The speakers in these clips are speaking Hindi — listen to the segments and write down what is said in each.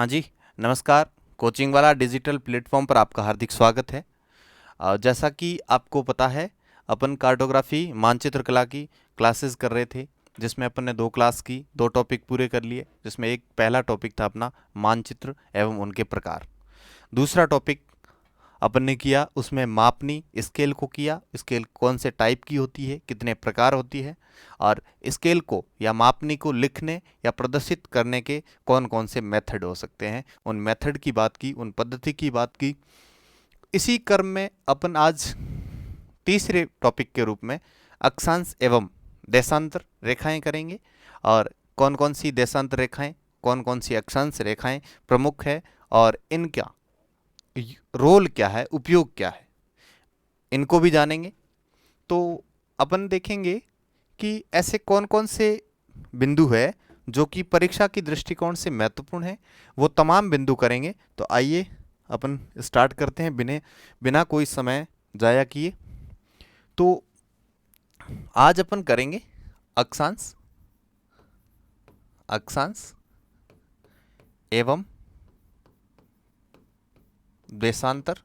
हाँ जी, नमस्कार। कोचिंग वाला डिजिटल प्लेटफॉर्म पर आपका हार्दिक स्वागत है। जैसा कि आपको पता है, अपन कार्टोग्राफी मानचित्र कला की क्लासेस कर रहे थे, जिसमें अपन ने 2 क्लास की, 2 टॉपिक पूरे कर लिए, जिसमें एक पहला टॉपिक था अपना मानचित्र एवं उनके प्रकार। दूसरा टॉपिक अपन ने किया, उसमें मापनी स्केल को किया, स्केल कौन से टाइप की होती है, कितने प्रकार होती है, और स्केल को या मापनी को लिखने या प्रदर्शित करने के कौन कौन से मेथड हो सकते हैं, उन मेथड की बात की, उन पद्धति की बात की। इसी क्रम में अपन आज तीसरे टॉपिक के रूप में अक्षांश एवं देशांतर रेखाएं करेंगे, और कौन कौन सी देशांतर रेखाएं, कौन कौन सी अक्षांश रेखाएं प्रमुख है, और इनका रोल क्या है, उपयोग क्या है, इनको भी जानेंगे। तो अपन देखेंगे कि ऐसे कौन कौन से बिंदु है जो कि परीक्षा की दृष्टिकोण से महत्वपूर्ण है, वो तमाम बिंदु करेंगे। तो आइए अपन स्टार्ट करते हैं बिना बिना कोई समय जाया किए। तो आज अपन करेंगे अक्षांश अक्षांश एवं देशांतर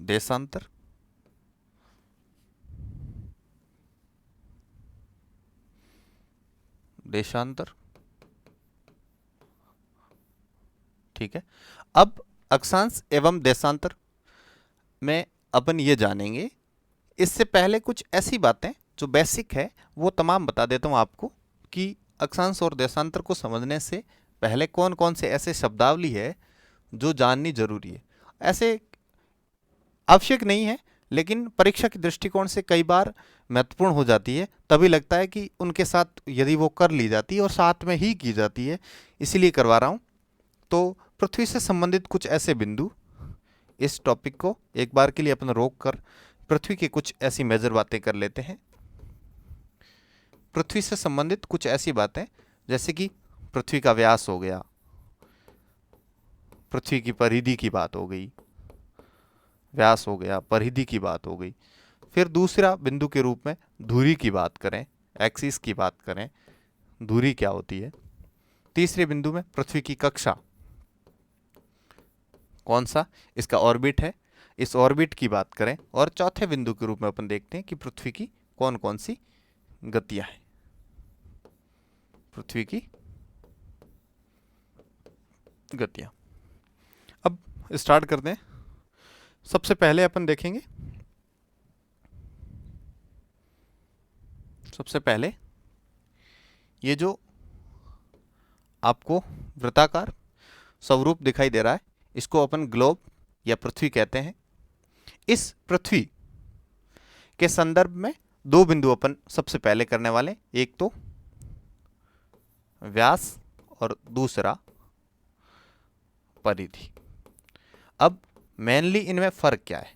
देशांतर देशांतर। ठीक है। अब अक्षांश एवं देशांतर में अपन ये जानेंगे, इससे पहले कुछ ऐसी बातें जो बेसिक है वो तमाम बता देता हूँ आपको, कि अक्षांश और देशांतर को समझने से पहले कौन कौन से ऐसे शब्दावली है जो जाननी जरूरी है। ऐसे आवश्यक नहीं है, लेकिन परीक्षा के दृष्टिकोण से कई बार महत्वपूर्ण हो जाती है, तभी लगता है कि उनके साथ यदि वो कर ली जाती है और साथ में ही की जाती है, इसीलिए करवा रहा हूँ। तो पृथ्वी से संबंधित कुछ ऐसे बिंदु, इस टॉपिक को एक बार के लिए अपन रोक कर पृथ्वी की कुछ ऐसी मेजर बातें कर लेते हैं। पृथ्वी से संबंधित कुछ ऐसी बातें, जैसे कि पृथ्वी का व्यास हो गया, पृथ्वी की परिधि की बात हो गई, व्यास हो गया, परिधि की बात हो गई। फिर दूसरा बिंदु के रूप में धुरी की बात करें, एक्सिस की बात करें, धुरी क्या होती है। तीसरे बिंदु में पृथ्वी की कक्षा, कौन सा इसका ऑर्बिट है, इस ऑर्बिट की बात करें। और चौथे बिंदु के रूप में अपन देखते हैं कि पृथ्वी की कौन कौन सी गतियां हैं, पृथ्वी की गतियां। अब स्टार्ट करते हैं। सबसे पहले अपन देखेंगे, सबसे पहले ये जो आपको वृत्ताकार स्वरूप दिखाई दे रहा है, इसको अपन ग्लोब या पृथ्वी कहते हैं। इस पृथ्वी के संदर्भ में 2 बिंदु अपन सबसे पहले करने वाले, एक तो व्यास और दूसरा परिधि। अब मेनली इनमें फर्क क्या है,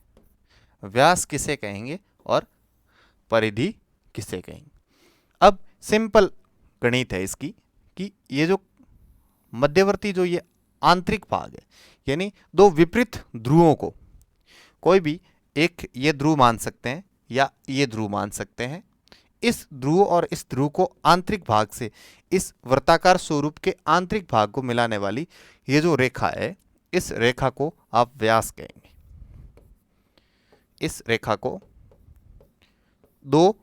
व्यास किसे कहेंगे और परिधि किसे कहेंगे। अब सिंपल गणित है इसकी, कि ये जो मध्यवर्ती जो ये आंतरिक भाग है, यानी 2 विपरीत ध्रुवों को कोई भी एक ये ध्रुव मान सकते हैं या ये ध्रुव मान सकते हैं। इस ध्रुव और इस ध्रुव को आंतरिक भाग से, इस वृत्ताकार स्वरूप के आंतरिक भाग को मिलाने वाली ये जो रेखा है, इस रेखा को आप व्यास कहेंगे। इस रेखा को 2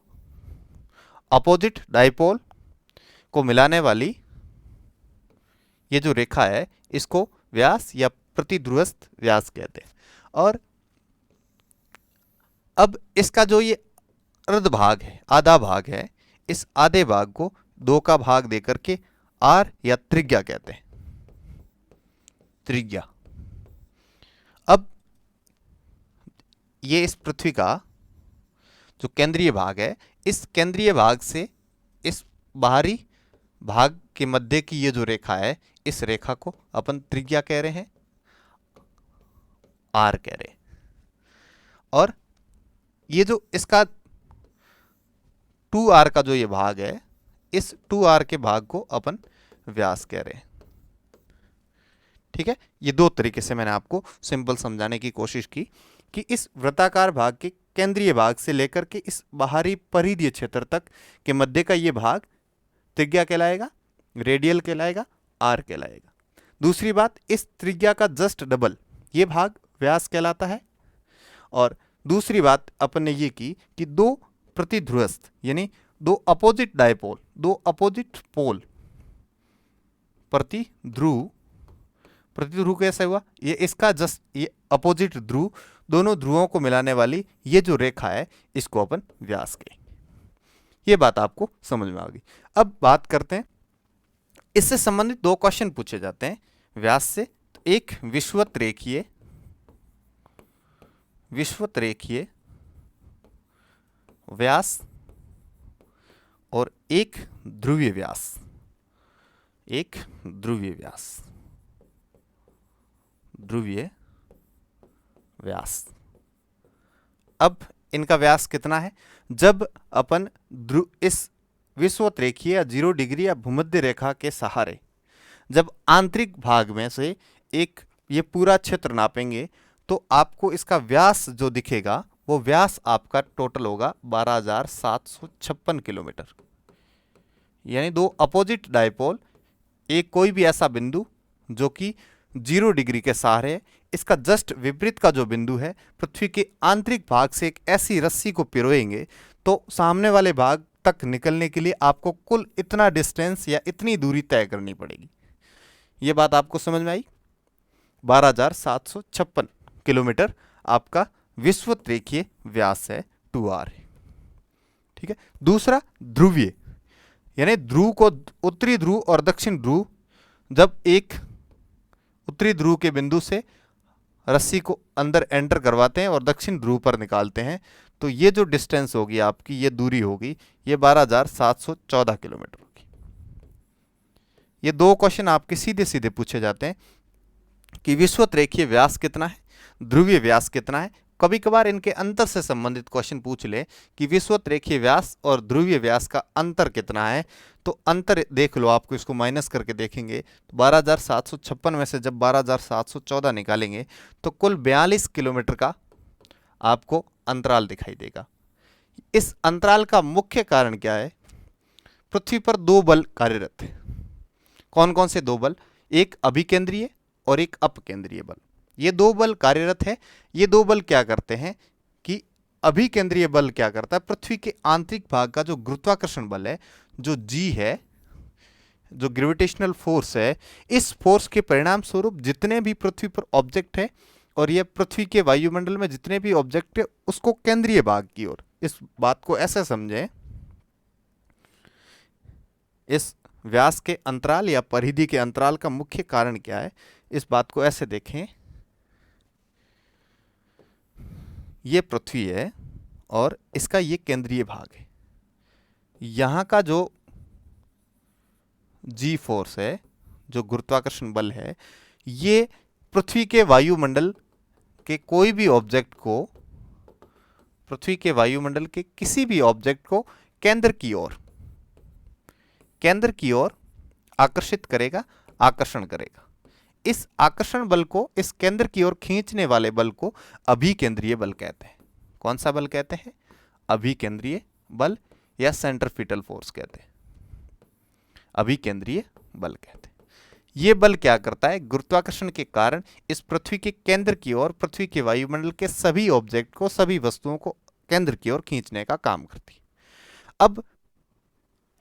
अपोजिट डाइपोल को मिलाने वाली ये जो रेखा है, इसको व्यास या प्रतिध्रुवस्थ व्यास कहते हैं। और अब इसका जो ये अर्ध भाग है, आधा भाग है, इस आधे भाग को 2 का भाग देकर के आर या त्रिज्या कहते हैं, त्रिज्या। अब ये इस पृथ्वी का जो केंद्रीय भाग है, इस केंद्रीय भाग से इस बाहरी भाग के मध्य की ये जो रेखा है, इस रेखा को अपन त्रिज्या कह रहे हैं, आर कह रहे हैं। और ये जो इसका 2r का जो ये भाग है, इस 2r के भाग को अपन व्यास कह रहे हैं। ठीक है, ये 2 तरीके से मैंने आपको सिंपल समझाने की कोशिश की, कि इस वृत्ताकार भाग के केंद्रीय भाग से लेकर के इस बाहरी परिधीय क्षेत्र तक के मध्य का ये भाग त्रिज्या कहलाएगा, रेडियल कहलाएगा, आर कहलाएगा। दूसरी बात, इस त्रिज्या का जस्ट डबल ये भाग व्यास कहलाता है। और दूसरी बात अपन ने ये की कि दो प्रतिध्रुवस्थ यानी दो अपोजिट डायपोल, दो अपोजिट पोल, प्रतिध्रुव कैसे हुआ, ये इसका जस्ट ये अपोजिट ध्रुव, दोनों ध्रुवों को मिलाने वाली ये जो रेखा है इसको अपन व्यास कहेंगे। ये बात आपको समझ में आ गई। अब बात करते हैं, इससे संबंधित दो क्वेश्चन पूछे जाते हैं व्यास से। तो एक विषुवत रेखीय व्यास और एक ध्रुवीय व्यास। अब इनका व्यास कितना है, जब अपन इस विषुवत रेखीय या 0 डिग्री या भूमध्य रेखा के सहारे जब आंतरिक भाग में से एक ये पूरा क्षेत्र नापेंगे तो आपको इसका व्यास जो दिखेगा वो व्यास आपका टोटल होगा 12,756 किलोमीटर। यानी दो अपोजिट डायपोल, एक कोई भी ऐसा बिंदु जो कि 0 डिग्री के सहारे है, इसका जस्ट विपरीत का जो बिंदु है पृथ्वी के आंतरिक भाग से एक ऐसी रस्सी को पिरोएंगे तो सामने वाले भाग तक निकलने के लिए आपको कुल इतना डिस्टेंस या इतनी दूरी तय करनी पड़ेगी। ये बात आपको समझ में आई। 12,756 किलोमीटर आपका विषुवत रेखीय व्यास है, 2r है। ठीक है। दूसरा ध्रुवीय, यानी ध्रुव को उत्तरी ध्रुव और दक्षिण ध्रुव, जब एक उत्तरी ध्रुव के बिंदु से रस्सी को अंदर एंटर करवाते हैं और दक्षिण ध्रुव पर निकालते हैं तो ये जो डिस्टेंस होगी आपकी, ये दूरी होगी, ये 12,714 किलोमीटर होगी। ये दो क्वेश्चन आपके सीधे सीधे पूछे जाते हैं कि विषुवत रेखीय व्यास कितना है, ध्रुवीय व्यास कितना है। कभी कभार इनके अंतर से संबंधित क्वेश्चन पूछ ले कि विषुवत रेखीय व्यास और ध्रुवीय व्यास का अंतर कितना है, तो अंतर देख लो, आपको इसको माइनस करके देखेंगे तो 12,756 में से जब 12,714 निकालेंगे तो कुल 42 किलोमीटर का आपको अंतराल दिखाई देगा। इस अंतराल का मुख्य कारण क्या है, पृथ्वी पर दो बल कार्यरत है। कौन कौन से दो बल, एक अभिकेंद्रीय और एक अपकेंद्रीय बल। ये दो बल कार्यरत है। ये दो बल क्या करते हैं कि अभिकेंद्रीय बल क्या करता है, पृथ्वी के आंतरिक भाग का जो गुरुत्वाकर्षण बल है, जो जी है, जो ग्रेविटेशनल फोर्स है, इस फोर्स के परिणाम स्वरूप जितने भी पृथ्वी पर ऑब्जेक्ट है और ये पृथ्वी के वायुमंडल में जितने भी ऑब्जेक्ट है उसको केंद्रीय भाग की ओर, इस बात को ऐसे समझें, इस व्यास के अंतराल या परिधि के अंतराल का मुख्य कारण क्या है, इस बात को ऐसे देखें, ये पृथ्वी है और इसका ये केंद्रीय भाग है। यहां का जो जी फोर्स है, जो गुरुत्वाकर्षण बल है, ये पृथ्वी के वायुमंडल के कोई भी ऑब्जेक्ट को, पृथ्वी के वायुमंडल के किसी भी ऑब्जेक्ट को केंद्र की ओर आकर्षित करेगा, आकर्षण करेगा। इस आकर्षण बल को, इस केंद्र की ओर खींचने वाले बल को अभिकेंद्रीय बल कहते हैं। कौन सा बल कहते हैं, अभिकेंद्रीय बल या सेंट्रीफ्यूगल फोर्स कहते हैं, अभिकेंद्रीय बल कहते हैं। यह बल क्या करता है, गुरुत्वाकर्षण के कारण इस पृथ्वी के केंद्र की ओर, पृथ्वी के वायुमंडल के सभी ऑब्जेक्ट को, सभी वस्तुओं को केंद्र की ओर खींचने का काम करती है। अब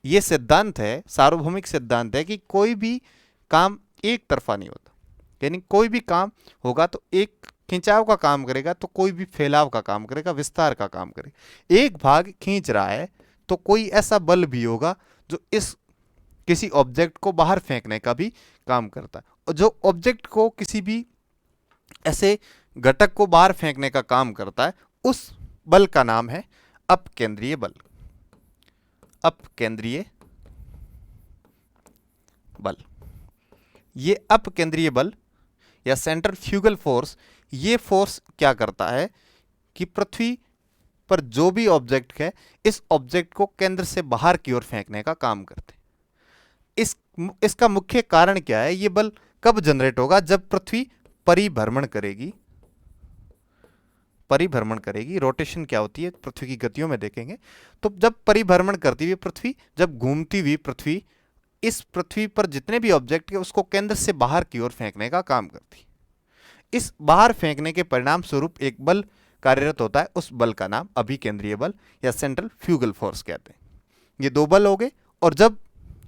यह सिद्धांत है, सार्वभौमिक सिद्धांत है कि कोई भी काम एक तरफा नहीं होता, यानी कोई भी काम होगा तो एक खिंचाव का काम करेगा तो कोई भी फैलाव का काम करेगा, विस्तार का काम करेगा। एक भाग खींच रहा है तो कोई ऐसा बल भी होगा जो इस किसी ऑब्जेक्ट को बाहर फेंकने का भी काम करता है, और जो ऑब्जेक्ट को, किसी भी ऐसे घटक को बाहर फेंकने का काम करता है, उस बल का नाम है अपकेंद्रीय बल। अपकेंद्रीय बल, ये अपकेंद्रीय बल या सेंट्रीफ्यूगल फोर्स, ये फोर्स क्या करता है कि पृथ्वी पर जो भी ऑब्जेक्ट है, इस ऑब्जेक्ट को केंद्र से बाहर की ओर फेंकने का काम करते हैं। इसका मुख्य कारण क्या है, ये बल कब जनरेट होगा, जब पृथ्वी परिभ्रमण करेगी। परिभ्रमण करेगी, रोटेशन क्या होती है पृथ्वी की गतियों में देखेंगे, तो जब परिभ्रमण करती हुई पृथ्वी, जब घूमती हुई पृथ्वी इस पृथ्वी पर जितने भी ऑब्जेक्ट है उसको केंद्र से बाहर की ओर फेंकने का काम करती है। इस बाहर फेंकने के परिणाम स्वरूप एक बल कार्यरत होता है, उस बल का नाम अभिकेंद्रीय बल या सेंट्रल फ्यूगल फोर्स कहते हैं। ये दो बल हो गए, और जब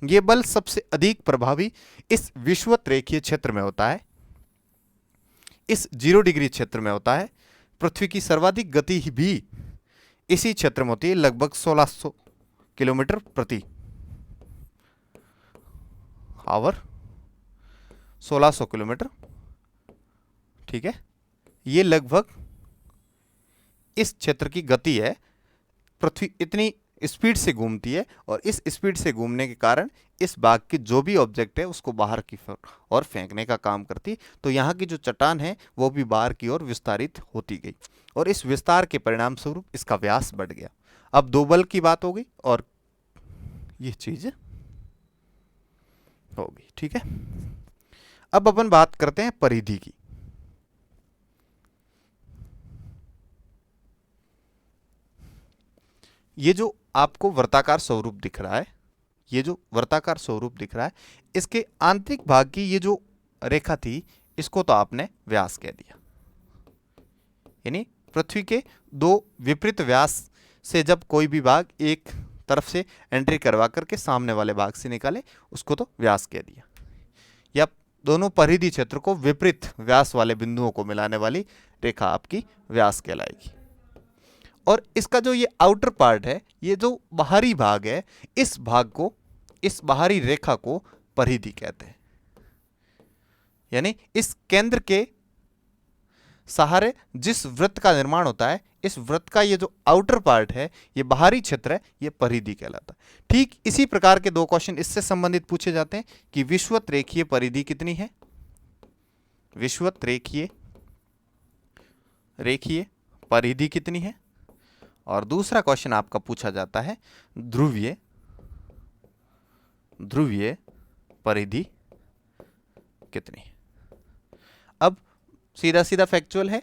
ये बल सबसे अधिक प्रभावी इस विषुवत रेखीय क्षेत्र में होता है, इस 0 डिग्री क्षेत्र में होता है, पृथ्वी की सर्वाधिक गति भी इसी क्षेत्र में होती है, लगभग 1600 किलोमीटर प्रति आवर, 1600 किलोमीटर, ठीक है। ये लगभग इस क्षेत्र की गति है। पृथ्वी इतनी स्पीड से घूमती है, और इस स्पीड से घूमने के कारण इस भाग की जो भी ऑब्जेक्ट है उसको बाहर की ओर फेंकने का काम करती। तो यहाँ की जो चट्टान है वो भी बाहर की ओर विस्तारित होती गई, और इस विस्तार के परिणाम स्वरूप इसका व्यास बढ़ गया। अब दो बल की बात हो गई और ये चीज होगी, ठीक है। अब अपन बात करते हैं परिधि की। ये जो आपको वर्ताकार स्वरूप दिख रहा है, ये जो वर्ताकार स्वरूप दिख रहा है, इसके आंतरिक भाग की ये जो रेखा थी, इसको तो आपने व्यास कह दिया। यानी पृथ्वी के दो विपरीत व्यास से जब कोई भी भाग एक तरफ से एंट्री करवा करके सामने वाले भाग से निकाले, उसको तो व्यास कह दिया। या दोनों परिधि क्षेत्र को विपरीत व्यास वाले बिंदुओं को मिलाने वाली रेखा आपकी व्यास कहलाएगी। और इसका जो ये आउटर पार्ट है, ये जो बाहरी भाग है, इस भाग को, इस बाहरी रेखा को परिधि कहते हैं। यानी इस केंद्र के सहारे जिस वृत्त का निर्माण होता है, इस वृत्त का ये जो आउटर पार्ट है, ये बाहरी क्षेत्र है, ये परिधि कहलाता है। ठीक इसी प्रकार के दो क्वेश्चन इससे संबंधित पूछे जाते हैं कि विषुवत रेखीय परिधि कितनी है, विषुवत रेखीय परिधि कितनी है, और दूसरा क्वेश्चन आपका पूछा जाता है ध्रुवीय परिधि कितनी है। अब सीधा सीधा फैक्चुअल है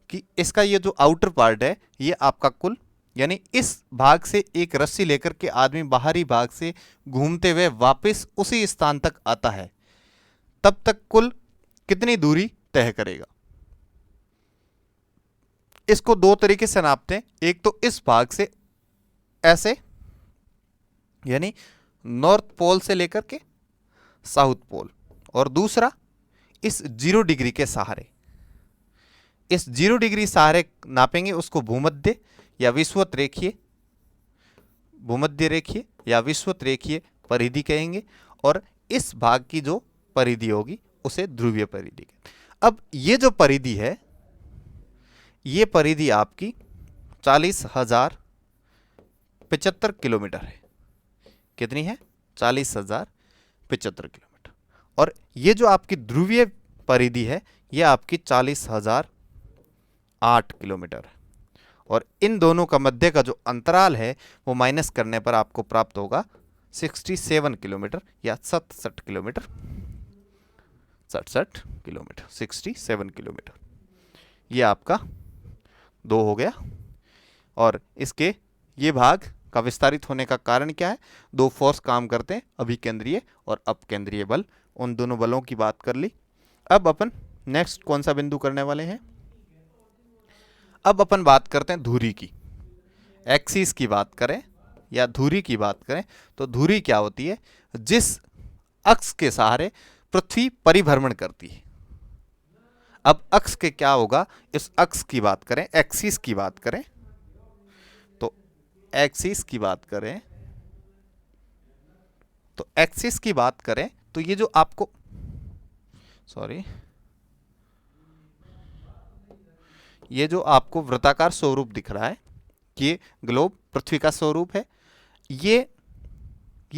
कि इसका ये जो आउटर पार्ट है, ये आपका कुल, यानी इस भाग से एक रस्सी लेकर के आदमी बाहरी भाग से घूमते हुए वापस उसी स्थान तक आता है, तब तक कुल कितनी दूरी तय करेगा। इसको दो तरीके से नापते हैं। एक तो इस भाग से ऐसे, यानी नॉर्थ पोल से लेकर के साउथ पोल, और दूसरा इस 0 डिग्री के सहारे। इस 0 डिग्री सहारे नापेंगे, उसको भूमध्य या विषुवत रेखीय, भूमध्य रेखीय या विषुवत रेखीय परिधि कहेंगे, और इस भाग की जो परिधि होगी उसे ध्रुवीय परिधि कहेंगे। अब ये जो परिधि है, ये परिधि आपकी 40,075 किलोमीटर है। कितनी है? 40,075 किलोमीटर। और ये जो आपकी ध्रुवीय परिधि है, ये आपकी 40,008 किलोमीटर है। और इन दोनों का मध्य का जो अंतराल है वो माइनस करने पर आपको प्राप्त होगा 67 किलोमीटर या 67 किलोमीटर, 67 किलोमीटर, 67 किलोमीटर। ये आपका 2 हो गया। और इसके ये भाग का विस्तारित होने का कारण क्या है? दो फोर्स काम करते हैं, अभिकेंद्रीय और अपकेंद्रीय बल। उन दोनों बलों की बात कर ली। अब अपन नेक्स्ट कौन सा बिंदु करने वाले हैं? अब अपन बात करते हैं धुरी की। एक्सिस की बात करें या धुरी की बात करें तो धुरी क्या होती है? जिस अक्ष के सहारे पृथ्वी परिभ्रमण करती है। अब अक्ष के क्या होगा? इस अक्ष की बात करें, एक्सिस की बात करें तो एक्सिस की बात करें तो एक्सिस की बात करें तो ये जो आपको ये जो आपको वृत्ताकार स्वरूप दिख रहा है, ये ग्लोब पृथ्वी का स्वरूप है। ये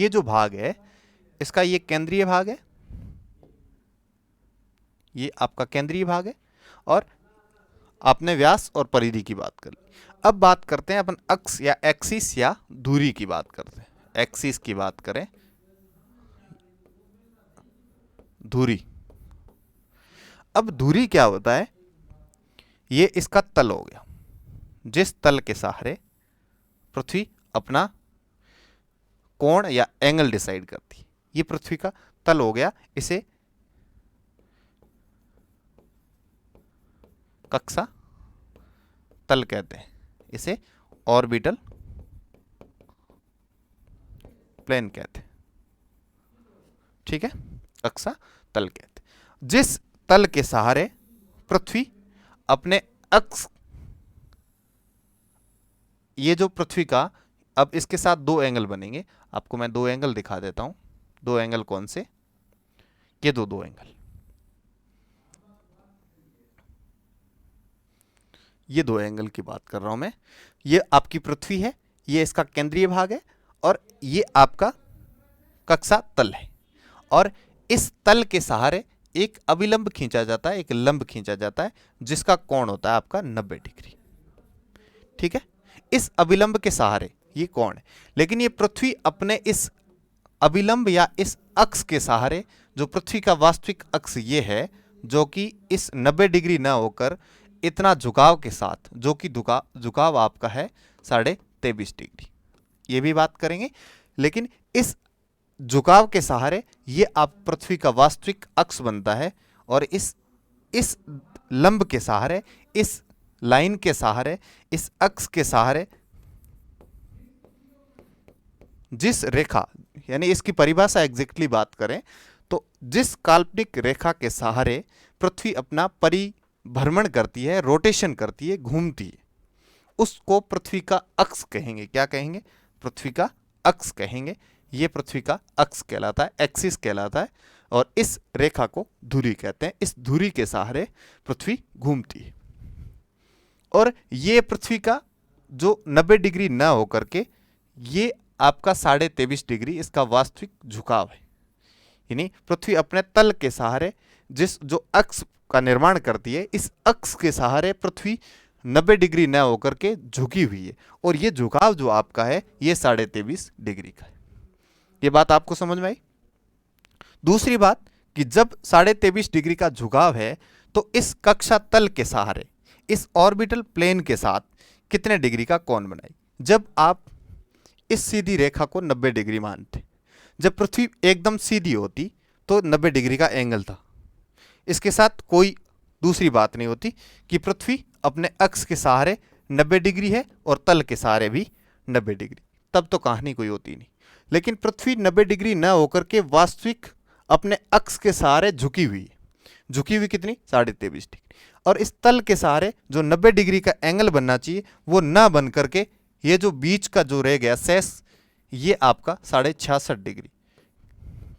जो भाग है इसका ये केंद्रीय भाग है, ये आपका केंद्रीय भाग है। और आपने व्यास और परिधि की बात कर ली। अब बात करते हैं अपन अक्ष या एक्सिस या धुरी की बात करते हैं। एक्सिस की बात करें, धुरी। अब धुरी क्या होता है? ये इसका तल हो गया, जिस तल के सहारे पृथ्वी अपना कोण या एंगल डिसाइड करती है। ये पृथ्वी का तल हो गया, इसे कक्षा तल कहते हैं, इसे ऑर्बिटल प्लेन कहते हैं। ठीक है, कक्षा तल कहते हैं। जिस तल के सहारे पृथ्वी अपने अक्ष, ये जो पृथ्वी का, अब इसके साथ दो एंगल बनेंगे, आपको मैं दो एंगल दिखा देता हूं। दो एंगल कौन से? ये दो एंगल, ये दो एंगल की बात कर रहा हूं मैं। ये आपकी पृथ्वी है, ये इसका केंद्रीय भाग है, और ये आपका कक्षा तल है। और इस तल के सहारे एक अभिलंब खींचा जाता है, एक लंब खींचा जाता है, जिसका कोण होता है आपका 90 डिग्री। ठीक है, इस अभिलंब के सहारे ये कोण है, लेकिन ये पृथ्वी अपने इस अभिलंब या इस अक्ष के सहारे, जो पृथ्वी का वास्तविक अक्ष ये है, जो कि इस 90 डिग्री ना होकर इतना झुकाव के साथ, जो कि झुकाव आपका है 23.5 डिग्री, ये भी बात करेंगे। लेकिन इस झुकाव के सहारे ये आप पृथ्वी का वास्तविक अक्ष बनता है, और इस लंब के सहारे, इस लाइन के सहारे, इस अक्ष के सहारे जिस रेखा, यानी इसकी परिभाषा एग्जैक्टली बात करें तो जिस काल्पनिक रेखा के सहारे पृथ्वी अपना परिभ्रमण करती है, रोटेशन करती है, घूमती है, उसको पृथ्वी का अक्ष कहेंगे। क्या कहेंगे? पृथ्वी का अक्ष कहेंगे। ये पृथ्वी का अक्ष कहलाता है, एक्सिस कहलाता है, और इस रेखा को धुरी कहते हैं। इस धुरी के सहारे पृथ्वी घूमती है, और ये पृथ्वी का जो 90 डिग्री न होकर के ये आपका 23.5 डिग्री इसका वास्तविक झुकाव है। यानी पृथ्वी अपने तल के सहारे जिस जो अक्ष का निर्माण करती है, इस अक्ष के सहारे पृथ्वी 90 डिग्री न होकर के झुकी हुई है, और ये झुकाव जो आपका है ये 23.5 डिग्री का है। ये बात आपको समझ में आई? दूसरी बात कि जब 23.5 डिग्री का झुकाव है तो इस कक्षा तल के सहारे, इस ऑर्बिटल प्लेन के साथ कितने डिग्री का कोण बनाई? जब आप इस सीधी रेखा को 90 डिग्री मानते, जब पृथ्वी एकदम सीधी होती तो 90 डिग्री का एंगल था, इसके साथ कोई दूसरी बात नहीं होती कि पृथ्वी अपने अक्ष के सहारे 90 डिग्री है और तल के सहारे भी 90 डिग्री, तब तो कहानी कोई होती नहीं। लेकिन पृथ्वी 90 डिग्री न होकर के वास्तविक अपने अक्ष के सहारे झुकी हुई है। झुकी हुई कितनी? 23.5 डिग्री। और इस तल के सहारे जो 90 डिग्री का एंगल बनना चाहिए वो ना बन करके ये जो बीच का जो रह गया शेष, ये आपका 66.5 डिग्री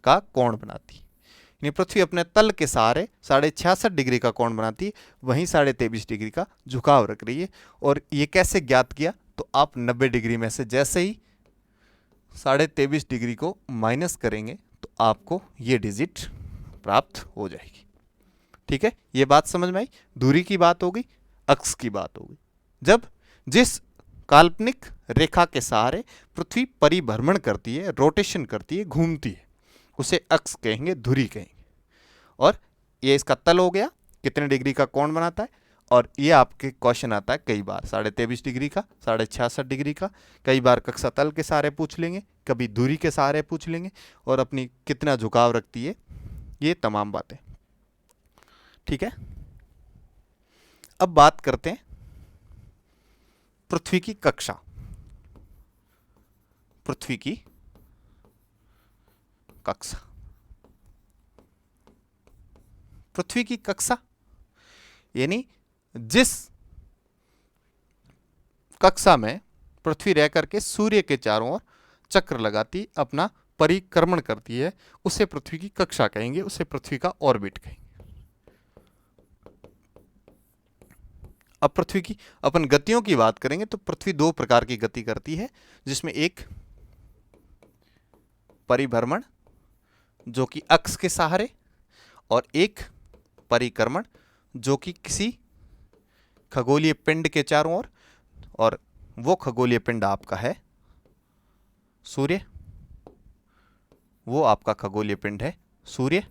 का कोण बनाती है। यानी पृथ्वी अपने तल के सहारे 66.5 डिग्री का कोण बनाती है, वहीं 23.5 डिग्री का झुकाव रख रही है। और ये कैसे ज्ञात किया? तो आप 90 डिग्री में से जैसे ही 23.5 डिग्री को माइनस करेंगे तो आपको ये डिजिट प्राप्त हो जाएगी। ठीक है, ये बात समझ में आई? दूरी की बात हो गई, अक्ष की बात हो गई। जब जिस काल्पनिक रेखा के सहारे पृथ्वी परिभ्रमण करती है, रोटेशन करती है, घूमती है, उसे अक्ष कहेंगे, धुरी कहेंगे। और ये इसका तल हो गया, कितने डिग्री का कोण बनाता है। और ये आपके क्वेश्चन आता है कई बार 23.5 डिग्री का, 66.5 डिग्री का, कई बार कक्षा तल के सहारे पूछ लेंगे, कभी धुरी के सहारे पूछ लेंगे, और अपनी कितना झुकाव रखती है, ये तमाम बातें। ठीक है, अब बात करते हैं पृथ्वी की कक्षा। पृथ्वी की कक्षा, पृथ्वी की कक्षा यानी जिस कक्षा में पृथ्वी रह करके सूर्य के चारों ओर चक्र लगाती, अपना परिक्रमण करती है, उसे पृथ्वी की कक्षा कहेंगे, उसे पृथ्वी का ऑर्बिट कहेंगे। अब पृथ्वी की अपन गतियों की बात करेंगे तो पृथ्वी दो प्रकार की गति करती है, जिसमें एक परिभ्रमण जो कि अक्ष के सहारे, और एक परिक्रमण जो कि किसी खगोलीय पिंड के चारों ओर, और वो खगोलीय पिंड आपका है सूर्य। वो आपका खगोलीय पिंड है सूर्य।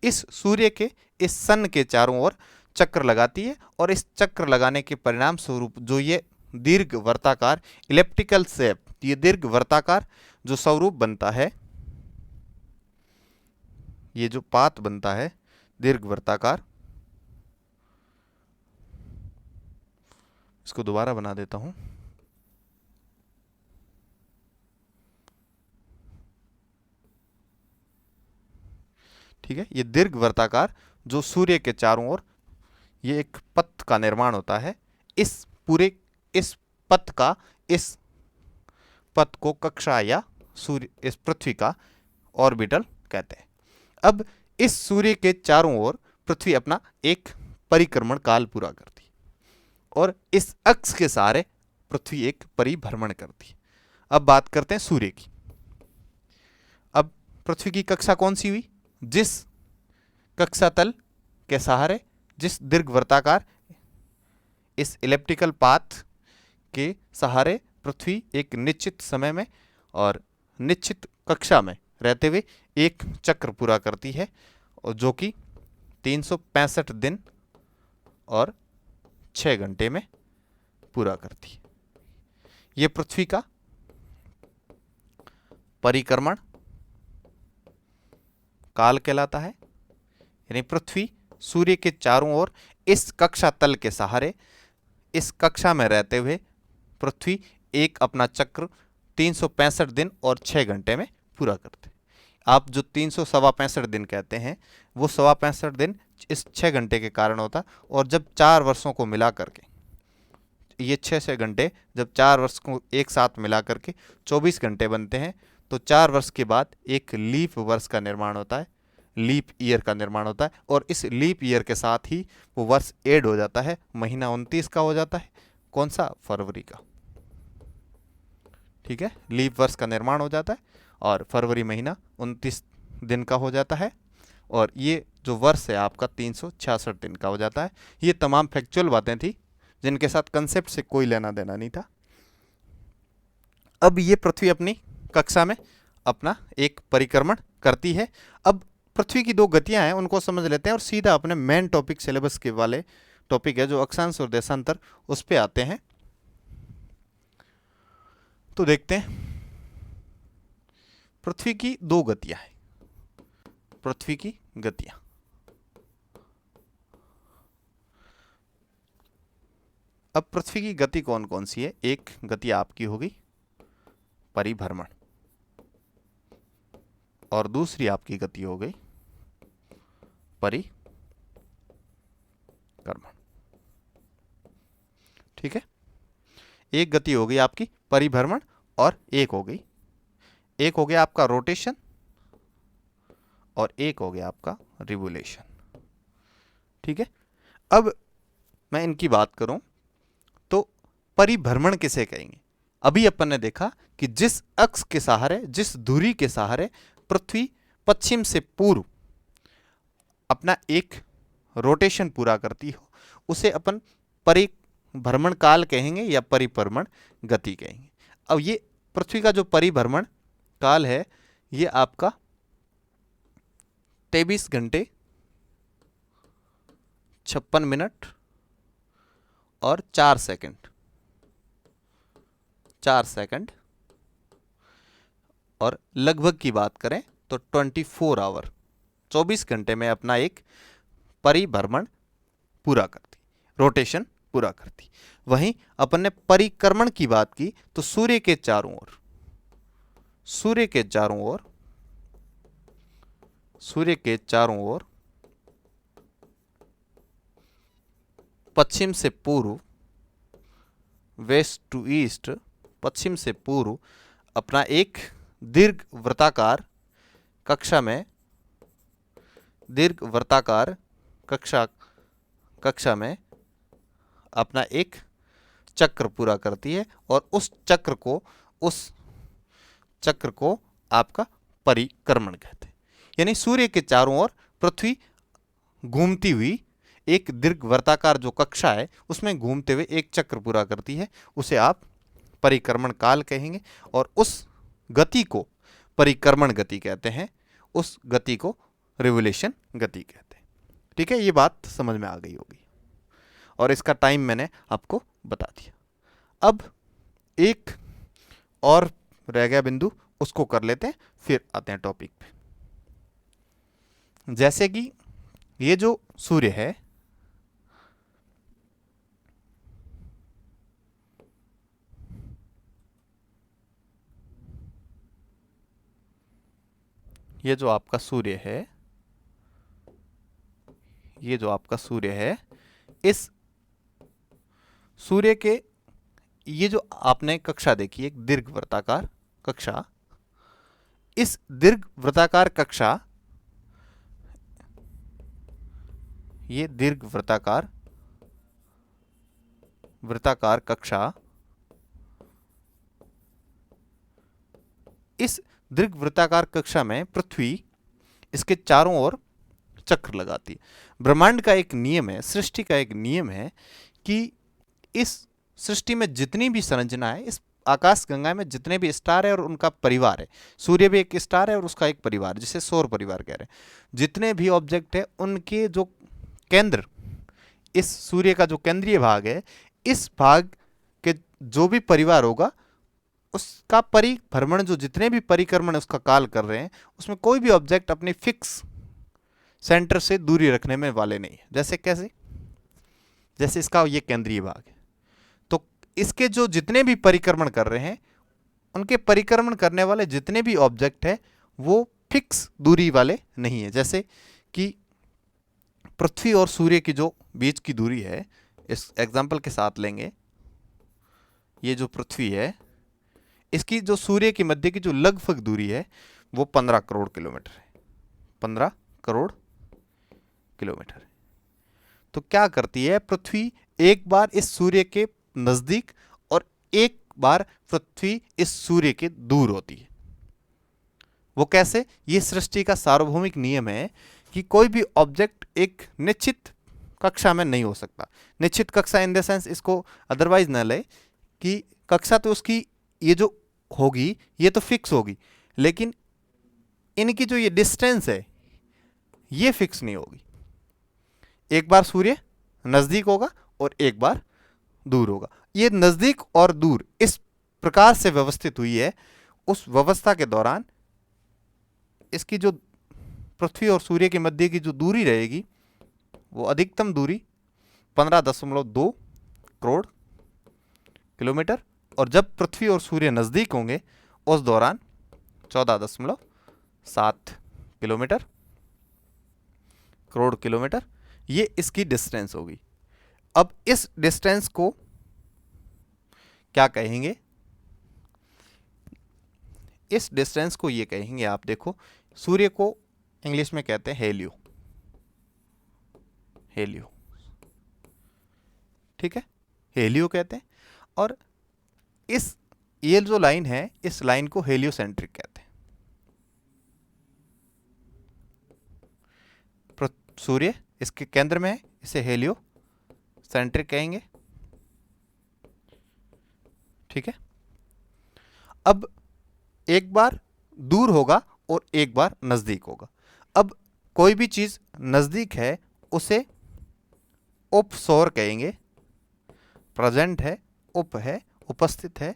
इस सूर्य के इस सन के चारों ओर चक्र लगाती है, और इस चक्र लगाने के परिणाम स्वरूप जो ये दीर्घ वर्ताकार इलिप्टिकल शेप, ये दीर्घ वर्ताकार जो स्वरूप बनता है, ये जो पाथ बनता है दीर्घवृत्ताकार, इसको दोबारा बना देता हूं। ठीक है, ये दीर्घवृत्ताकार जो सूर्य के चारों ओर ये एक पथ का निर्माण होता है। इस पथ का इस पथ को कक्षा या सूर्य इस पृथ्वी का ऑर्बिटल कहते हैं। अब इस सूर्य के चारों ओर पृथ्वी अपना एक परिक्रमण काल पूरा करती है और इस अक्ष के सहारे पृथ्वी एक परिभ्रमण करती है। अब बात करते हैं सूर्य की। अब पृथ्वी की कक्षा कौन सी हुई? जिस कक्षा तल के सहारे, जिस दीर्घवृत्ताकार इस इलिप्टिकल पाथ के सहारे पृथ्वी एक निश्चित समय में और निश्चित कक्षा में रहते हुए एक चक्र पूरा करती है, जो कि 365 दिन और 6 घंटे में पूरा करती है। ये पृथ्वी का परिक्रमण काल कहलाता है। यानी पृथ्वी सूर्य के चारों ओर इस कक्षा तल के सहारे इस कक्षा में रहते हुए पृथ्वी एक अपना चक्र 365 दिन और 6 घंटे में पूरा करते हैं। आप जो 365 दिन कहते हैं वो 65 दिन इस 6 घंटे के कारण होता, और जब 4 वर्षों को मिला करके ये 6 घंटे जब 4 वर्ष को एक साथ मिला करके 24 घंटे बनते हैं, तो 4 वर्ष के बाद एक लीप वर्ष का निर्माण होता है, लीप ईयर का निर्माण होता है। और इस लीप ईयर के साथ ही वो वर्ष ऐड हो जाता है, महीना 29 का हो जाता है। कौन सा? फरवरी का। ठीक है, लीप वर्ष का निर्माण हो जाता है और फरवरी महीना 29 दिन का हो जाता है, और ये जो वर्ष है आपका 366 दिन का हो जाता है। ये तमाम फैक्चुअल बातें थी जिनके साथ कंसेप्ट से कोई लेना देना नहीं था। अब ये पृथ्वी अपनी कक्षा में अपना एक परिक्रमण करती है। अब पृथ्वी की 2 गतियां हैं, उनको समझ लेते हैं और सीधा अपने मेन टॉपिक सिलेबस के वाले टॉपिक है जो अक्षांश और देशांतर, उस पे आते हैं। तो देखते हैं पृथ्वी की 2 गतियां हैं। पृथ्वी की गतियां, अब पृथ्वी की गति कौन कौन सी है? एक गति आपकी होगी परिभ्रमण, और दूसरी आपकी गति हो गई परिक्रमण। ठीक है, एक गति हो गई आपकी परिभ्रमण और एक हो गया आपका रोटेशन और एक हो गया आपका रिवोल्यूशन। ठीक है, अब मैं इनकी बात करूं तो परिभ्रमण किसे कहेंगे? अभी अपन ने देखा कि जिस अक्ष के सहारे, जिस धुरी के सहारे पृथ्वी पश्चिम से पूर्व अपना एक रोटेशन पूरा करती हो, उसे अपन परिभ्रमण काल कहेंगे या परिभ्रमण गति कहेंगे। अब ये पृथ्वी का जो परिभ्रमण काल है ये आपका 23 घंटे 56 मिनट और 4 सेकंड, और लगभग की बात करें तो 24 आवर 24 घंटे में अपना एक परिभ्रमण पूरा करती, रोटेशन पूरा करती। वहीं अपन ने परिक्रमण की बात की तो सूर्य के चारों ओर पश्चिम से पूर्व, वेस्ट टू ईस्ट, पश्चिम से पूर्व अपना एक दीर्घवृत्ताकार कक्षा में अपना एक चक्र पूरा करती है, और उस चक्र को आपका परिक्रमण कहते हैं। यानी सूर्य के चारों ओर पृथ्वी घूमती हुई एक दीर्घवृत्ताकार जो कक्षा है उसमें घूमते हुए एक चक्र पूरा करती है, उसे आप परिक्रमण काल कहेंगे, और उस गति को परिक्रमण गति कहते हैं, उस गति को रिवोल्यूशन गति कहते हैं। ठीक है, ये बात समझ में आ गई होगी और इसका टाइम मैंने आपको बता दिया। अब एक और रह गया बिंदु, उसको कर लेते हैं, फिर आते हैं टॉपिक पे। जैसे कि ये जो सूर्य है, ये जो आपका सूर्य है, ये जो आपका सूर्य है, इस सूर्य के, ये जो आपने कक्षा देखी, एक दीर्घवृत्ताकार कक्षा, इस दीर्घवृत्ताकार कक्षा, ये दीर्घवृत्ताकार वृत्ताकार कक्षा, इस दीर्घवृत्ताकार कक्षा में पृथ्वी इसके चारों ओर चक्र लगाती है। ब्रह्मांड का एक नियम है, सृष्टि का एक नियम है कि इस सृष्टि में जितनी भी संरचना है, इस आकाश गंगा में जितने भी स्टार है और उनका परिवार है, सूर्य भी एक स्टार है और उसका एक परिवार, जिसे सौर परिवार कह रहे हैं, जितने भी ऑब्जेक्ट है उनके जो केंद्र, इस सूर्य का जो केंद्रीय भाग है, इस भाग के जो भी परिवार होगा उसका परिभ्रमण, जो जितने भी परिक्रमण उसका काल कर रहे हैं, उसमें कोई भी ऑब्जेक्ट अपनी फिक्स सेंटर से दूरी रखने में वाले नहीं है। जैसे कैसे, जैसे इसका ये केंद्रीय भाग है, तो इसके जो जितने भी परिक्रमण कर रहे हैं, उनके परिक्रमण करने वाले जितने भी ऑब्जेक्ट है वो फिक्स दूरी वाले नहीं है। जैसे कि पृथ्वी और सूर्य की जो बीच की दूरी है, इस एग्जाम्पल के साथ लेंगे, ये जो पृथ्वी है, इसकी जो सूर्य की मध्य की जो लगभग दूरी है वो 15 करोड़ किलोमीटर है, 15 करोड़ किलोमीटर। तो क्या करती है पृथ्वी, एक बार इस सूर्य के नजदीक और एक बार पृथ्वी इस सूर्य के दूर होती है। वो कैसे? ये सृष्टि का सार्वभौमिक नियम है कि कोई भी ऑब्जेक्ट एक निश्चित कक्षा में नहीं हो सकता। निश्चित कक्षा इन द सेंस, इसको अदरवाइज न ले कि कक्षा तो उसकी ये जो होगी ये तो फिक्स होगी, लेकिन इनकी जो ये डिस्टेंस है ये फिक्स नहीं होगी। एक बार सूर्य नजदीक होगा और एक बार दूर होगा। ये नजदीक और दूर इस प्रकार से व्यवस्थित हुई है, उस व्यवस्था के दौरान इसकी जो पृथ्वी और सूर्य के मध्य की जो दूरी रहेगी वो अधिकतम दूरी 15.2 करोड़ किलोमीटर, और जब पृथ्वी और सूर्य नजदीक होंगे उस दौरान 14.7 किलोमीटर, करोड़ किलोमीटर, ये इसकी डिस्टेंस होगी। अब इस डिस्टेंस को क्या कहेंगे? इस डिस्टेंस को ये कहेंगे, आप देखो, सूर्य को इंग्लिश में कहते हैं हेलियो, हेलियो, ठीक है, हेलियो कहते हैं। और इस ये जो लाइन है, इस लाइन को हेलियोसेंट्रिक कहते हैं। सूर्य इसके केंद्र में है, इसे हेलियो सेंट्रिक कहेंगे, ठीक है। अब एक बार दूर होगा और एक बार नजदीक होगा। अब कोई भी चीज नजदीक है उसे उपसौर कहेंगे, प्रेजेंट है, उप है, उपस्थित है।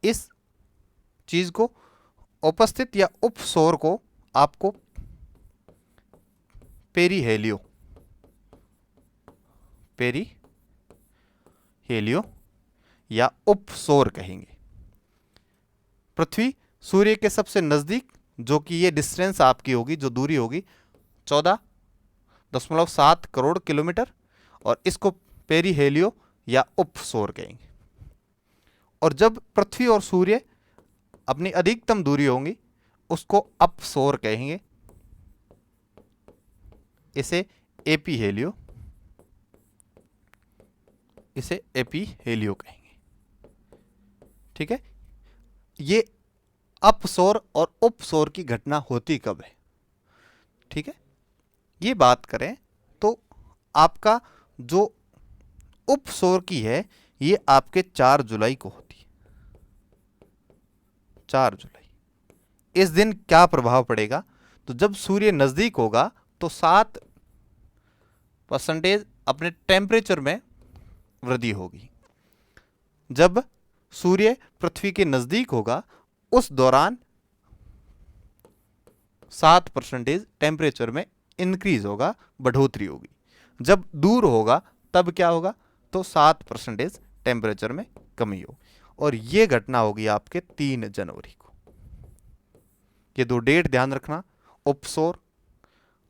इस चीज को उपस्थित या उपसौर को आपको पेरीहेलियो, पेरीहेलियो या उपसौर कहेंगे। पृथ्वी सूर्य के सबसे नजदीक, जो कि ये डिस्टेंस आपकी होगी, जो दूरी होगी 14.7 करोड़ किलोमीटर, और इसको पेरीहेलियो या उपसौर कहेंगे। और जब पृथ्वी और सूर्य अपनी अधिकतम दूरी होंगी उसको अपसौर कहेंगे, इसे एपीहेलियो, इसे एपीहेलियो कहेंगे, ठीक है। ये अपसौर और उपसौर की घटना होती कब है, ठीक है। ये बात करें तो आपका जो उपसौर की है ये आपके 4 जुलाई को होती है, 4 जुलाई। इस दिन क्या प्रभाव पड़ेगा? तो जब सूर्य नजदीक होगा तो 7% अपने टेम्परेचर में वृद्धि होगी। जब सूर्य पृथ्वी के नजदीक होगा उस दौरान 7% टेम्परेचर में इंक्रीज होगा, बढ़ोतरी होगी। जब दूर होगा तब क्या होगा, तो 7% टेम्परेचर में कमी हो। और ये घटना होगी आपके 3 जनवरी को। ये दो डेट ध्यान रखना। उपसौर,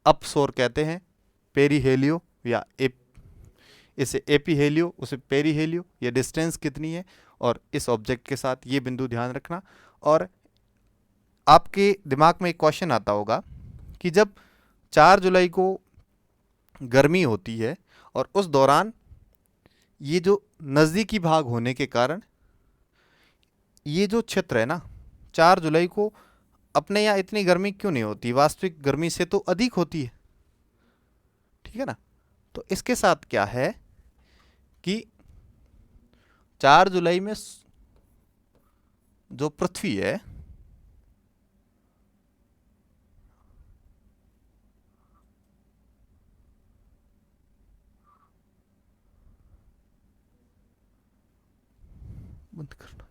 अपसौर कहते हैं, पेरीहेलियो या इसे एपीहेलियो, उसे पेरीहेलियो। ये डिस्टेंस कितनी है, और इस ऑब्जेक्ट के साथ ये बिंदु ध्यान रखना। और आपके दिमाग में एक क्वेश्चन आता होगा कि जब 4 जुलाई को गर्मी होती है और उस दौरान ये जो नज़दीकी भाग होने के कारण ये जो क्षेत्र है ना, 4 जुलाई को अपने यहाँ इतनी गर्मी क्यों नहीं होती, वास्तविक गर्मी से तो अधिक होती है, ठीक है ना। तो इसके साथ क्या है कि 4 जुलाई में जो पृथ्वी है बंद करना,